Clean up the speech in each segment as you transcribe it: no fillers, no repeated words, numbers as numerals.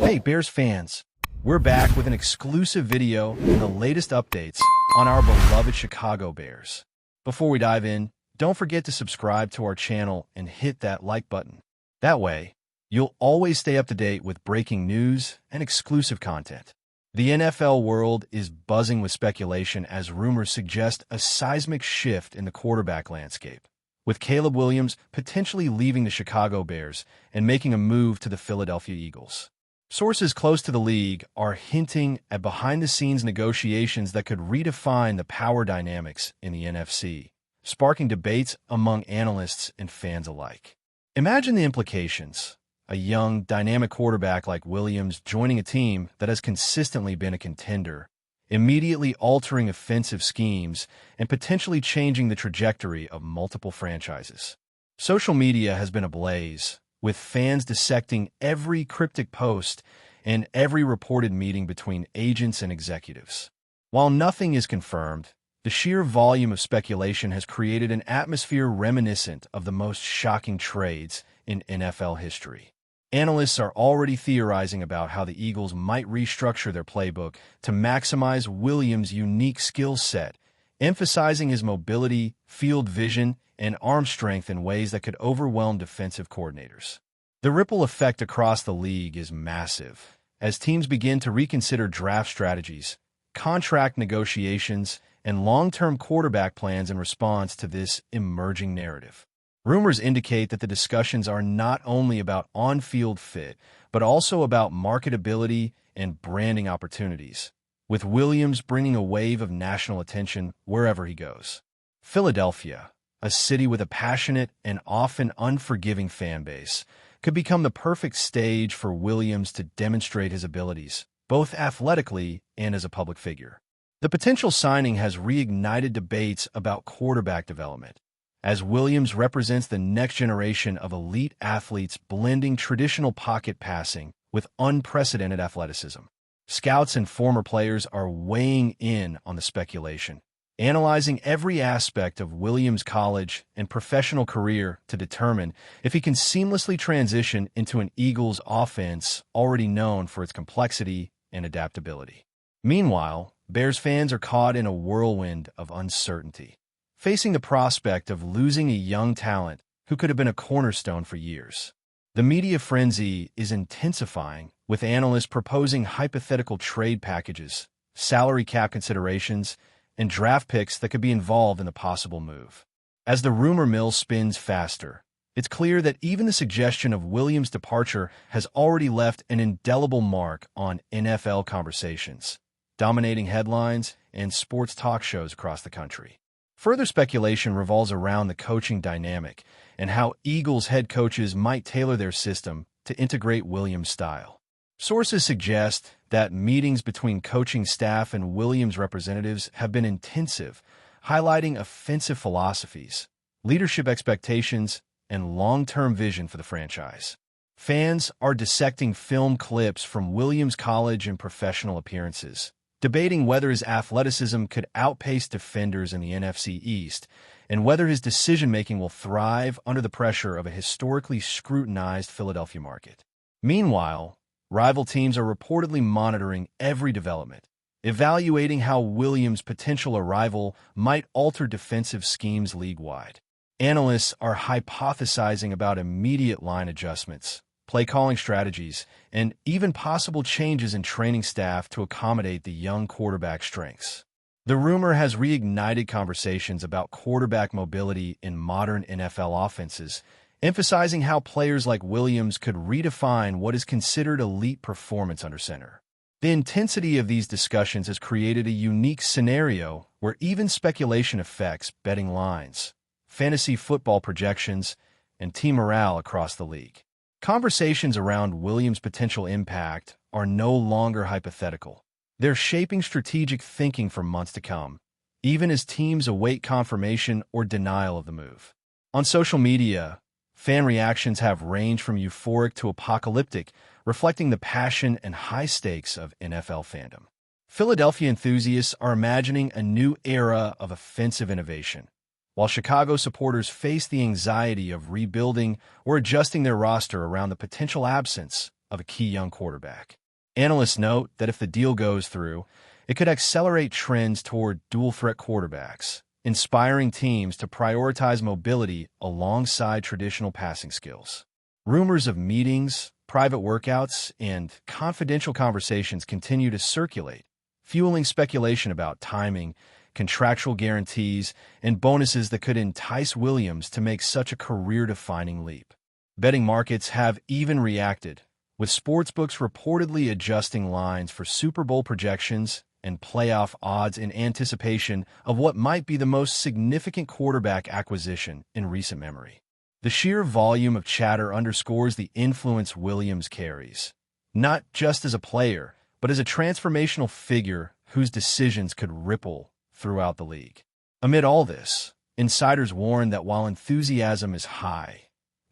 Hey Bears fans, we're back with an exclusive video and the latest updates on our beloved Chicago Bears. Before we dive in, don't forget to subscribe to our channel and hit that like button. That way, you'll always stay up to date with breaking news and exclusive content. The NFL world is buzzing with speculation as rumors suggest a seismic shift in the quarterback landscape, with Caleb Williams potentially leaving the Chicago Bears and making a move to the Philadelphia Eagles. Sources close to the league are hinting at behind-the-scenes negotiations that could redefine the power dynamics in the NFC, sparking debates among analysts and fans alike. Imagine the implications: a young, dynamic quarterback like Williams joining a team that has consistently been a contender, immediately altering offensive schemes and potentially changing the trajectory of multiple franchises. Social media has been ablaze, with fans dissecting every cryptic post and every reported meeting between agents and executives. While nothing is confirmed, the sheer volume of speculation has created an atmosphere reminiscent of the most shocking trades in NFL history. Analysts are already theorizing about how the Eagles might restructure their playbook to maximize Williams' unique skill set, emphasizing his mobility, field vision, and arm strength in ways that could overwhelm defensive coordinators. The ripple effect across the league is massive, as teams begin to reconsider draft strategies, contract negotiations, and long-term quarterback plans in response to this emerging narrative. Rumors indicate that the discussions are not only about on-field fit, but also about marketability and branding opportunities, with Williams bringing a wave of national attention wherever he goes. Philadelphia, a city with a passionate and often unforgiving fan base, could become the perfect stage for Williams to demonstrate his abilities, both athletically and as a public figure. The potential signing has reignited debates about quarterback development, as Williams represents the next generation of elite athletes blending traditional pocket passing with unprecedented athleticism. Scouts and former players are weighing in on the speculation, analyzing every aspect of Williams' college and professional career to determine if he can seamlessly transition into an Eagles offense already known for its complexity and adaptability. Meanwhile, Bears fans are caught in a whirlwind of uncertainty, facing the prospect of losing a young talent who could have been a cornerstone for years. The media frenzy is intensifying, with analysts proposing hypothetical trade packages, salary cap considerations, and draft picks that could be involved in the possible move. As the rumor mill spins faster, it's clear that even the suggestion of Williams' departure has already left an indelible mark on NFL conversations, dominating headlines and sports talk shows across the country. Further speculation revolves around the coaching dynamic and how Eagles head coaches might tailor their system to integrate Williams' style. Sources suggest that meetings between coaching staff and Williams representatives have been intensive, highlighting offensive philosophies, leadership expectations, and long-term vision for the franchise. Fans are dissecting film clips from Williams' college and professional appearances, debating whether his athleticism could outpace defenders in the NFC East and whether his decision-making will thrive under the pressure of a historically scrutinized Philadelphia market. Meanwhile, rival teams are reportedly monitoring every development, evaluating how Williams' potential arrival might alter defensive schemes league-wide. Analysts are hypothesizing about immediate line adjustments, play-calling strategies, and even possible changes in training staff to accommodate the young quarterback's strengths. The rumor has reignited conversations about quarterback mobility in modern NFL offenses, emphasizing how players like Williams could redefine what is considered elite performance under center. The intensity of these discussions has created a unique scenario where even speculation affects betting lines, fantasy football projections, and team morale across the league. Conversations around Williams' potential impact are no longer hypothetical. They're shaping strategic thinking for months to come, even as teams await confirmation or denial of the move. On social media, fan reactions have ranged from euphoric to apocalyptic, reflecting the passion and high stakes of NFL fandom. Philadelphia enthusiasts are imagining a new era of offensive innovation, while Chicago supporters face the anxiety of rebuilding or adjusting their roster around the potential absence of a key young quarterback. Analysts note that if the deal goes through, it could accelerate trends toward dual-threat quarterbacks, inspiring teams to prioritize mobility alongside traditional passing skills. Rumors of meetings, private workouts, and confidential conversations continue to circulate, fueling speculation about timing, contractual guarantees, and bonuses that could entice Williams to make such a career-defining leap. Betting markets have even reacted, with sportsbooks reportedly adjusting lines for Super Bowl projections and playoff odds in anticipation of what might be the most significant quarterback acquisition in recent memory. The sheer volume of chatter underscores the influence Williams carries, not just as a player, but as a transformational figure whose decisions could ripple throughout the league. Amid all this, insiders warn that while enthusiasm is high,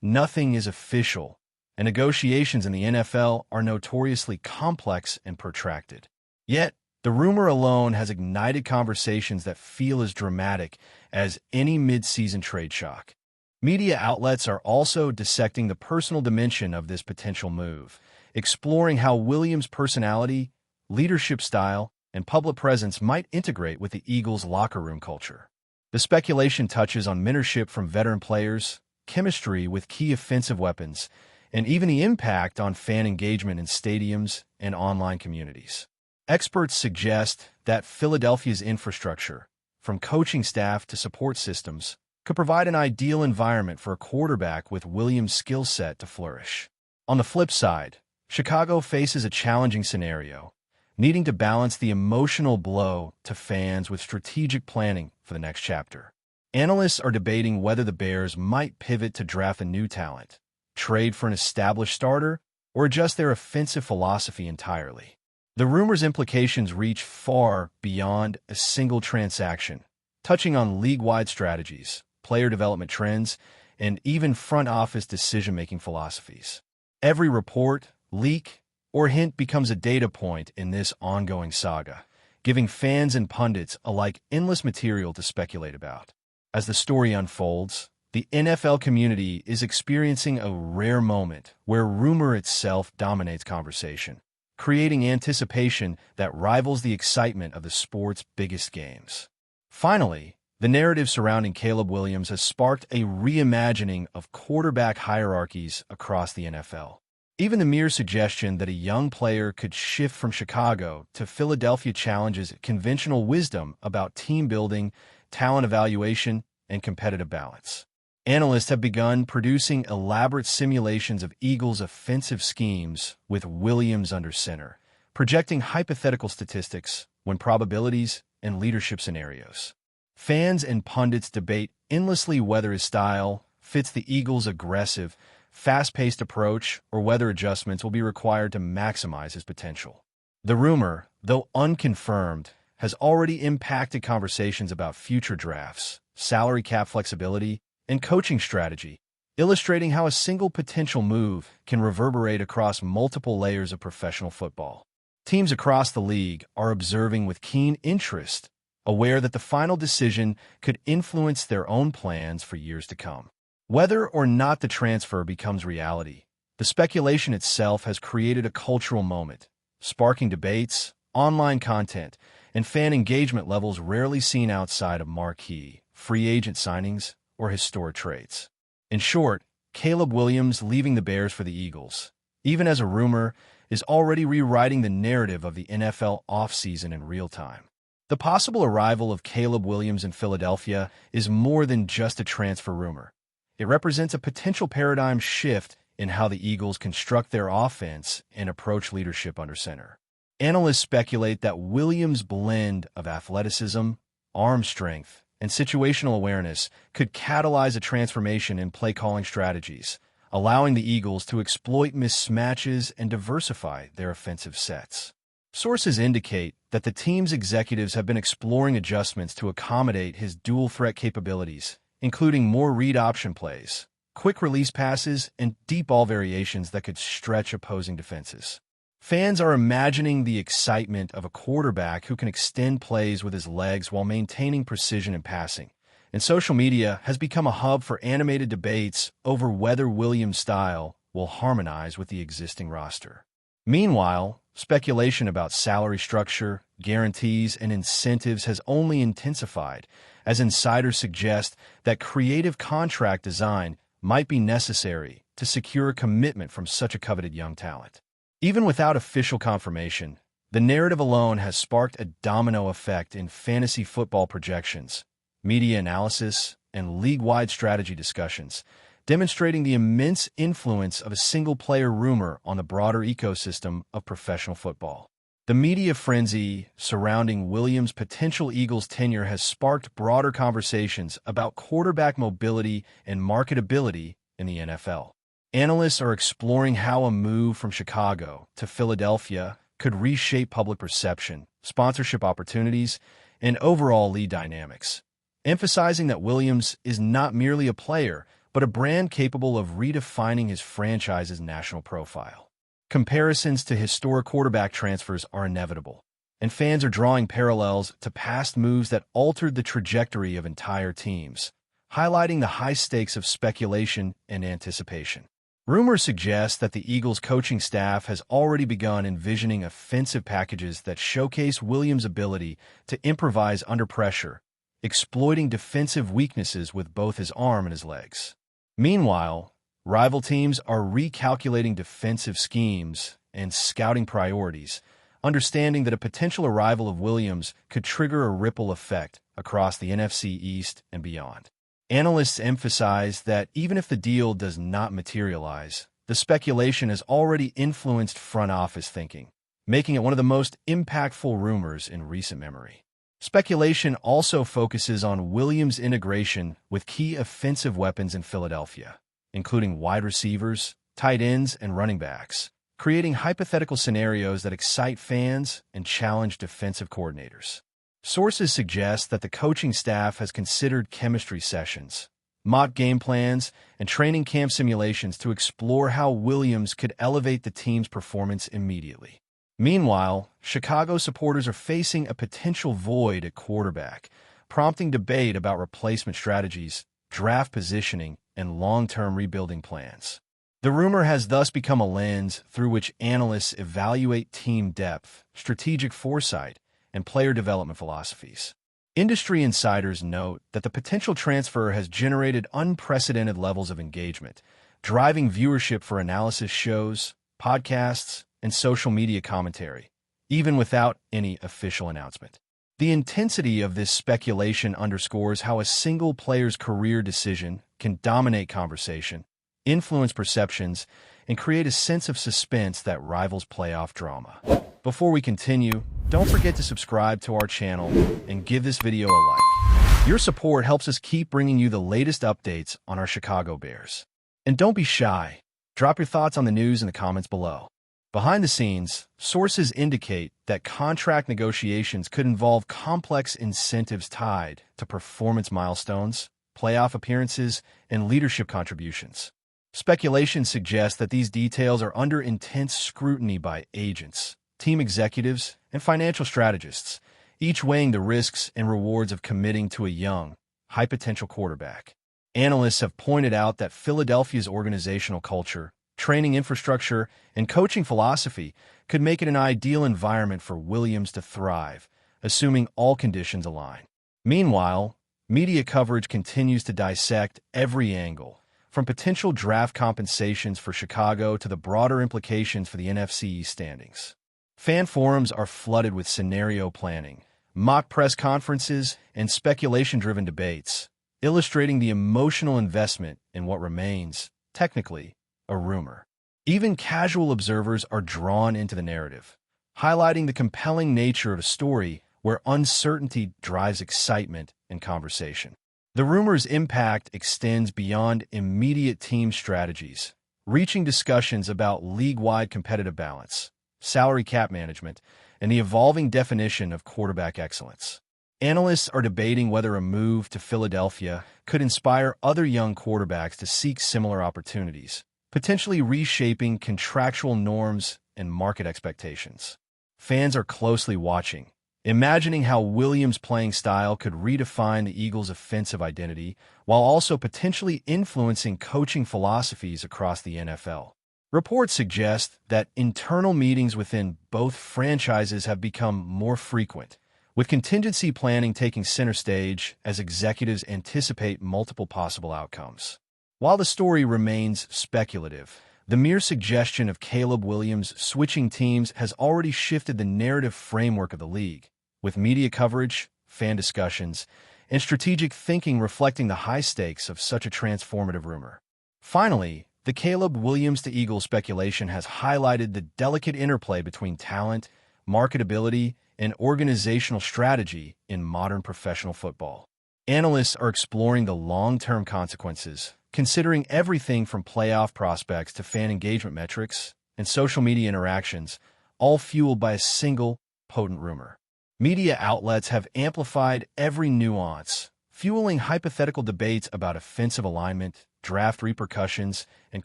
nothing is official, and negotiations in the NFL are notoriously complex and protracted. Yet, the rumor alone has ignited conversations that feel as dramatic as any mid-season trade shock. Media outlets are also dissecting the personal dimension of this potential move, exploring how Williams' personality, leadership style, and public presence might integrate with the Eagles' locker room culture. The speculation touches on mentorship from veteran players, chemistry with key offensive weapons, and even the impact on fan engagement in stadiums and online communities. Experts suggest that Philadelphia's infrastructure, from coaching staff to support systems, could provide an ideal environment for a quarterback with Williams' skill set to flourish. On the flip side, Chicago faces a challenging scenario, needing to balance the emotional blow to fans with strategic planning for the next chapter. Analysts are debating whether the Bears might pivot to draft a new talent, trade for an established starter, or adjust their offensive philosophy entirely. The rumor's implications reach far beyond a single transaction, touching on league-wide strategies, player development trends, and even front office decision-making philosophies. Every report, leak, or hint becomes a data point in this ongoing saga, giving fans and pundits alike endless material to speculate about. As the story unfolds, the NFL community is experiencing a rare moment where rumor itself dominates conversation, creating anticipation that rivals the excitement of the sport's biggest games. Finally, the narrative surrounding Caleb Williams has sparked a reimagining of quarterback hierarchies across the NFL. Even the mere suggestion that a young player could shift from Chicago to Philadelphia challenges conventional wisdom about team building, talent evaluation, and competitive balance. Analysts have begun producing elaborate simulations of Eagles' offensive schemes with Williams under center, projecting hypothetical statistics, win probabilities, and leadership scenarios. Fans and pundits debate endlessly whether his style fits the Eagles' aggressive, fast-paced approach or whether adjustments will be required to maximize his potential. The rumor, though unconfirmed, has already impacted conversations about future drafts, salary cap flexibility, and coaching strategy, illustrating how a single potential move can reverberate across multiple layers of professional football. Teams across the league are observing with keen interest, aware that the final decision could influence their own plans for years to come. Whether or not the transfer becomes reality, the speculation itself has created a cultural moment, sparking debates, online content, and fan engagement levels rarely seen outside of marquee, free agent signings, or historic trades. In short, Caleb Williams leaving the Bears for the Eagles, even as a rumor, is already rewriting the narrative of the NFL offseason in real time. The possible arrival of Caleb Williams in Philadelphia is more than just a transfer rumor. It represents a potential paradigm shift in how the Eagles construct their offense and approach leadership under center. Analysts speculate that Williams' blend of athleticism, arm strength, and situational awareness could catalyze a transformation in play-calling strategies, allowing the Eagles to exploit mismatches and diversify their offensive sets. Sources indicate that the team's executives have been exploring adjustments to accommodate his dual-threat capabilities, including more read option plays, quick release passes, and deep ball variations that could stretch opposing defenses. Fans are imagining the excitement of a quarterback who can extend plays with his legs while maintaining precision in passing, and social media has become a hub for animated debates over whether Williams' style will harmonize with the existing roster. Meanwhile, speculation about salary structure, guarantees, and incentives has only intensified, as insiders suggest that creative contract design might be necessary to secure a commitment from such a coveted young talent. Even without official confirmation, the narrative alone has sparked a domino effect in fantasy football projections, media analysis, and league-wide strategy discussions, demonstrating the immense influence of a single-player rumor on the broader ecosystem of professional football. The media frenzy surrounding Williams' potential Eagles tenure has sparked broader conversations about quarterback mobility and marketability in the NFL. Analysts are exploring how a move from Chicago to Philadelphia could reshape public perception, sponsorship opportunities, and overall league dynamics, emphasizing that Williams is not merely a player, but a brand capable of redefining his franchise's national profile. Comparisons to historic quarterback transfers are inevitable, and fans are drawing parallels to past moves that altered the trajectory of entire teams, highlighting the high stakes of speculation and anticipation. Rumors suggest that the Eagles' coaching staff has already begun envisioning offensive packages that showcase Williams' ability to improvise under pressure, exploiting defensive weaknesses with both his arm and his legs. Meanwhile, rival teams are recalculating defensive schemes and scouting priorities, understanding that a potential arrival of Williams could trigger a ripple effect across the NFC East and beyond. Analysts emphasize that even if the deal does not materialize, the speculation has already influenced front office thinking, making it one of the most impactful rumors in recent memory. Speculation also focuses on Williams' integration with key offensive weapons in Philadelphia, including wide receivers, tight ends, and running backs, creating hypothetical scenarios that excite fans and challenge defensive coordinators. Sources suggest that the coaching staff has considered chemistry sessions, mock game plans, and training camp simulations to explore how Williams could elevate the team's performance immediately. Meanwhile, Chicago supporters are facing a potential void at quarterback, prompting debate about replacement strategies, draft positioning, and long-term rebuilding plans. The rumor has thus become a lens through which analysts evaluate team depth, strategic foresight, and player development philosophies. Industry insiders note that the potential transfer has generated unprecedented levels of engagement, driving viewership for analysis shows, podcasts, and social media commentary, even without any official announcement. The intensity of this speculation underscores how a single player's career decision can dominate conversation, influence perceptions, and create a sense of suspense that rivals playoff drama. Before we continue, don't forget to subscribe to our channel and give this video a like. Your support helps us keep bringing you the latest updates on our Chicago Bears. And don't be shy. Drop your thoughts on the news in the comments below. Behind the scenes, sources indicate that contract negotiations could involve complex incentives tied to performance milestones, playoff appearances, and leadership contributions. Speculation suggests that these details are under intense scrutiny by agents, team executives, and financial strategists, each weighing the risks and rewards of committing to a young, high-potential quarterback. Analysts have pointed out that Philadelphia's organizational culture, training infrastructure, and coaching philosophy could make it an ideal environment for Williams to thrive, assuming all conditions align. Meanwhile, media coverage continues to dissect every angle, from potential draft compensations for Chicago to the broader implications for the NFC East standings. Fan forums are flooded with scenario planning, mock press conferences, and speculation-driven debates, illustrating the emotional investment in what remains, technically, a rumor. Even casual observers are drawn into the narrative, highlighting the compelling nature of a story where uncertainty drives excitement and conversation. The rumor's impact extends beyond immediate team strategies, reaching discussions about league-wide competitive balance, salary cap management, and the evolving definition of quarterback excellence. Analysts are debating whether a move to Philadelphia could inspire other young quarterbacks to seek similar opportunities, potentially reshaping contractual norms and market expectations. Fans are closely watching, imagining how Williams' playing style could redefine the Eagles' offensive identity while also potentially influencing coaching philosophies across the NFL. Reports suggest that internal meetings within both franchises have become more frequent, with contingency planning taking center stage as executives anticipate multiple possible outcomes. While the story remains speculative, the mere suggestion of Caleb Williams switching teams has already shifted the narrative framework of the league, with media coverage, fan discussions, and strategic thinking reflecting the high stakes of such a transformative rumor. Finally, the Caleb Williams to Eagles speculation has highlighted the delicate interplay between talent, marketability, and organizational strategy in modern professional football. Analysts are exploring the long-term consequences, considering everything from playoff prospects to fan engagement metrics and social media interactions, all fueled by a single potent rumor. Media outlets have amplified every nuance, fueling hypothetical debates about offensive alignment, draft repercussions, and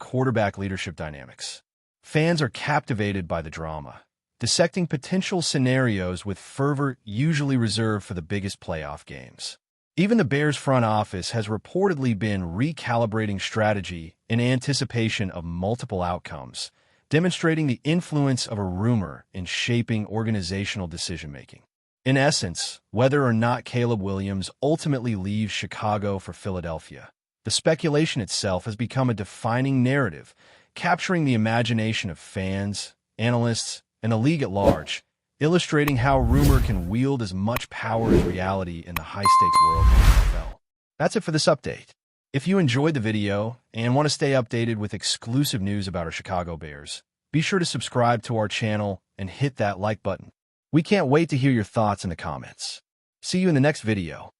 quarterback leadership dynamics. Fans are captivated by the drama, dissecting potential scenarios with fervor usually reserved for the biggest playoff games. Even the Bears front office has reportedly been recalibrating strategy in anticipation of multiple outcomes, demonstrating the influence of a rumor in shaping organizational decision-making. In essence, whether or not Caleb Williams ultimately leaves Chicago for Philadelphia, the speculation itself has become a defining narrative, capturing the imagination of fans, analysts, and the league at large, illustrating how rumor can wield as much power as reality in the high-stakes world of the NFL. That's it for this update. If you enjoyed the video and want to stay updated with exclusive news about our Chicago Bears, be sure to subscribe to our channel and hit that like button. We can't wait to hear your thoughts in the comments. See you in the next video.